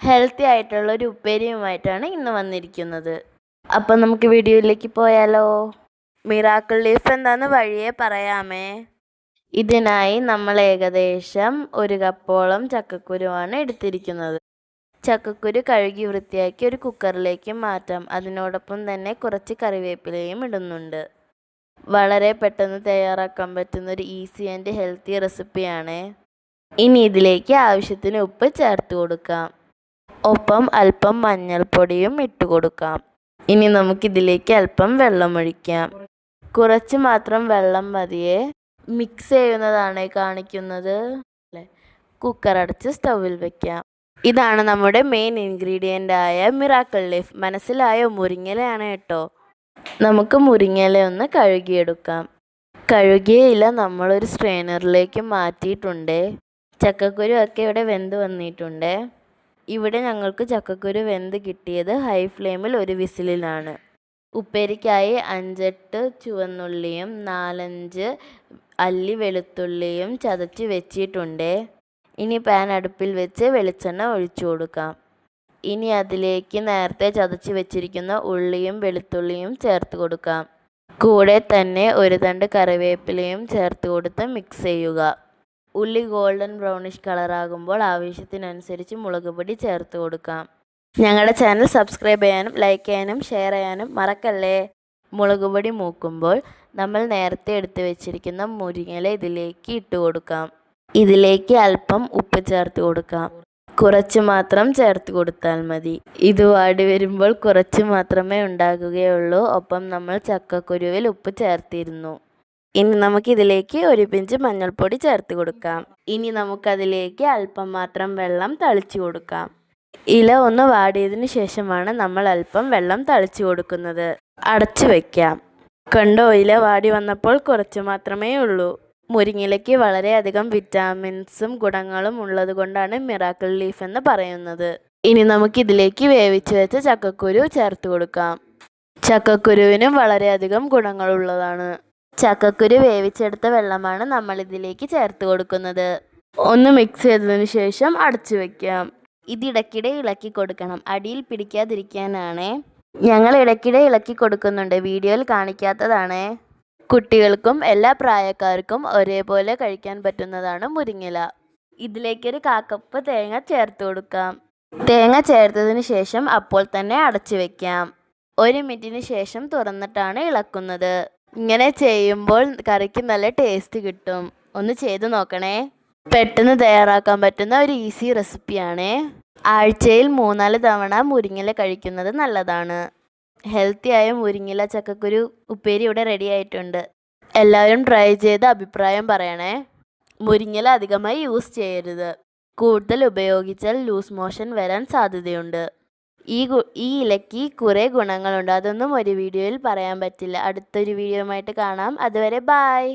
Healthy ആയിട്ടുള്ള ഒരു ഉപ്പേരിയുമായിട്ടാണ് ഇന്ന് വന്നിരിക്കുന്നത്. അപ്പം നമുക്ക് വീഡിയോയിലേക്ക് പോയാലോ? മിറാക്കിൾ ലീഫ് എന്താന്ന് വഴിയേ പറയാമേ. ഇതിനായി നമ്മൾ ഏകദേശം 1 കപ്പോളം ചക്കക്കുരുവാണ് എടുത്തിരിക്കുന്നത്. ചക്കക്കുരു കഴുകി വൃത്തിയാക്കി ഒരു കുക്കറിലേക്ക് മാറ്റാം. അതിനോടൊപ്പം തന്നെ കുറച്ച് കറിവേപ്പിലയും ഇടുന്നുണ്ട്. വളരെ പെട്ടെന്ന് തയ്യാറാക്കാൻ പറ്റുന്ന ഒരു ഈസി ആൻഡ് ഹെൽത്തി റെസിപ്പിയാണ്. ഇനി ഇതിലേക്ക് ആവശ്യത്തിന് ഉപ്പ് ചേർത്ത് കൊടുക്കാം. ഒപ്പം അല്പം മഞ്ഞൾപ്പൊടിയും ഇട്ട് കൊടുക്കാം. ഇനി നമുക്കിതിലേക്ക് അല്പം വെള്ളമൊഴിക്കാം. കുറച്ച് മാത്രം വെള്ളം മതിയേ. മിക്സ് ചെയ്യുന്നതാണ് കാണിക്കുന്നത്. കുക്കർ അടച്ച് സ്റ്റൗവിൽ വെക്കാം. ഇതാണ് നമ്മുടെ മെയിൻ ഇൻഗ്രീഡിയൻ്റ് ആയ മിറാക്കിൾ ലീഫ്. മനസ്സിലായോ? മുരിങ്ങയിലയാണ് കേട്ടോ. നമുക്ക് മുരിങ്ങയില ഒന്ന് കഴുകിയെടുക്കാം. കഴുകിയ ഇല നമ്മളൊരു സ്ട്രെയിനറിലേക്ക് മാറ്റിയിട്ടുണ്ട്. ചക്കക്കുരു ഒക്കെ ഇവിടെ വെന്ത് വന്നിട്ടുണ്ട്. ഇവിടെ ഞങ്ങൾക്ക് ചക്കക്കുരു വെന്ത് കിട്ടിയത് ഹൈ ഫ്ലെയിമിൽ 1 വിസിലിലാണ്. ഉപ്പേരിക്കായി 5-8 ചുവന്നുള്ളിയും 4-5 അല്ലി വെളുത്തുള്ളിയും ചതച്ച് വെച്ചിട്ടുണ്ട്. ഇനി പാൻ അടുപ്പിൽ വെച്ച് വെളിച്ചെണ്ണ ഒഴിച്ചു കൊടുക്കാം. ഇനി അതിലേക്ക് നേരത്തെ ചതച്ച് വെച്ചിരിക്കുന്ന ഉള്ളിയും വെളുത്തുള്ളിയും ചേർത്ത് കൊടുക്കാം. കൂടെ തന്നെ 1 തണ്ട് കറിവേപ്പിലയും ചേർത്ത് കൊടുത്ത് മിക്സ് ചെയ്യുക. ഉള്ളി ഗോൾഡൻ ബ്രൗണിഷ് കളറാകുമ്പോൾ ആവശ്യത്തിനനുസരിച്ച് മുളക് പൊടി ചേർത്ത് കൊടുക്കാം. ഞങ്ങളുടെ ചാനൽ സബ്സ്ക്രൈബ് ചെയ്യാനും ലൈക്ക് ചെയ്യാനും ഷെയർ ചെയ്യാനും മറക്കല്ലേ. മുളക് പൊടി മൂക്കുമ്പോൾ നമ്മൾ നേരത്തെ എടുത്ത് വെച്ചിരിക്കുന്ന മുരിങ്ങയില ഇതിലേക്ക് ഇട്ട് കൊടുക്കാം. ഇതിലേക്ക് അല്പം ഉപ്പ് ചേർത്ത് കൊടുക്കാം. കുറച്ച് മാത്രം ചേർത്ത് കൊടുത്താൽ മതി. ഇത് വാടി വരുമ്പോൾ കുറച്ച് മാത്രമേ ഉണ്ടാകുകയുള്ളൂ. ഒപ്പം നമ്മൾ ചക്കക്കുരുവിൽ ഉപ്പ് ചേർത്തിരുന്നു. ഇനി നമുക്കിതിലേക്ക് 1 പിഞ്ച് മഞ്ഞൾപ്പൊടി ചേർത്ത് കൊടുക്കാം. ഇനി നമുക്കതിലേക്ക് അല്പം മാത്രം വെള്ളം തളിച്ചു കൊടുക്കാം. ഇല ഒന്ന് വാടിയതിന് ശേഷമാണ് നമ്മൾ അല്പം വെള്ളം തളിച്ചു കൊടുക്കുന്നത്. അടച്ചു വയ്ക്കാം. കണ്ടോ, ഇല വാടി വന്നപ്പോൾ കുറച്ച് മാത്രമേ ഉള്ളൂ. മുരിങ്ങയിലയ്ക്ക് വളരെയധികം വിറ്റാമിൻസും ഗുണങ്ങളും ഉള്ളത് കൊണ്ടാണ് മിറാക്കിൾ ലീഫ് എന്ന് പറയുന്നത്. ഇനി നമുക്കിതിലേക്ക് വേവിച്ച് വെച്ച ചക്കക്കുരു ചേർത്ത് കൊടുക്കാം. ചക്കക്കുരുവിനും വളരെയധികം ഗുണങ്ങളുള്ളതാണ്. ചക്കക്കുരു വേവിച്ചെടുത്ത വെള്ളമാണ് നമ്മൾ ഇതിലേക്ക് ചേർത്ത് കൊടുക്കുന്നത്. ഒന്ന് മിക്സ് ചെയ്തതിന് ശേഷം അടച്ചു വയ്ക്കാം. ഇതിടയ്ക്കിടെ ഇളക്കി കൊടുക്കണം. അടിയിൽ പിടിക്കാതിരിക്കാനാണ്. ഞങ്ങൾ ഇടയ്ക്കിടെ ഇളക്കി കൊടുക്കുന്നുണ്ട്. വീഡിയോയിൽ കാണിക്കാത്തതാണ്. കുട്ടികൾക്കും എല്ലാ പ്രായക്കാർക്കും ഒരേപോലെ കഴിക്കാൻ പറ്റുന്നതാണ് മുരിങ്ങയില. ഇതിലേക്കൊരു 1/4 കപ്പ് തേങ്ങ ചേർത്ത് കൊടുക്കാം. തേങ്ങ ചേർത്തതിന് ശേഷം അപ്പോൾ തന്നെ അടച്ചു വയ്ക്കാം. 1 മിനിറ്റിന് ശേഷം തുറന്നിട്ടാണ് ഇളക്കുന്നത്. ഇങ്ങനെ ചെയ്യുമ്പോൾ കറിക്ക് നല്ല ടേസ്റ്റ് കിട്ടും. ഒന്ന് ചെയ്തു നോക്കണേ. പെട്ടെന്ന് തയ്യാറാക്കാൻ പറ്റുന്ന ഒരു ഈസി റെസിപ്പിയാണ്. ആഴ്ചയിൽ 3-4 തവണ മുരിങ്ങയില കഴിക്കുന്നത് നല്ലതാണ്. ഹെൽത്തിയായ മുരിങ്ങയില ചക്കക്കുരു ഉപ്പേരി ഇവിടെ റെഡി ആയിട്ടുണ്ട്. എല്ലാവരും ട്രൈ ചെയ്ത് അഭിപ്രായം പറയണേ. മുരിങ്ങയില അധികമായി യൂസ് ചെയ്യരുത്. കൂടുതൽ ഉപയോഗിച്ചാൽ ലൂസ് മോഷൻ വരാൻ സാധ്യതയുണ്ട്. ഈ ഇലയ്ക്ക് കുറേ ഗുണങ്ങളുണ്ട്. അതൊന്നും ഒരു വീഡിയോയിൽ പറയാൻ പറ്റില്ല. അടുത്തൊരു വീഡിയോയുമായിട്ട് കാണാം. അതുവരെ ബായ്.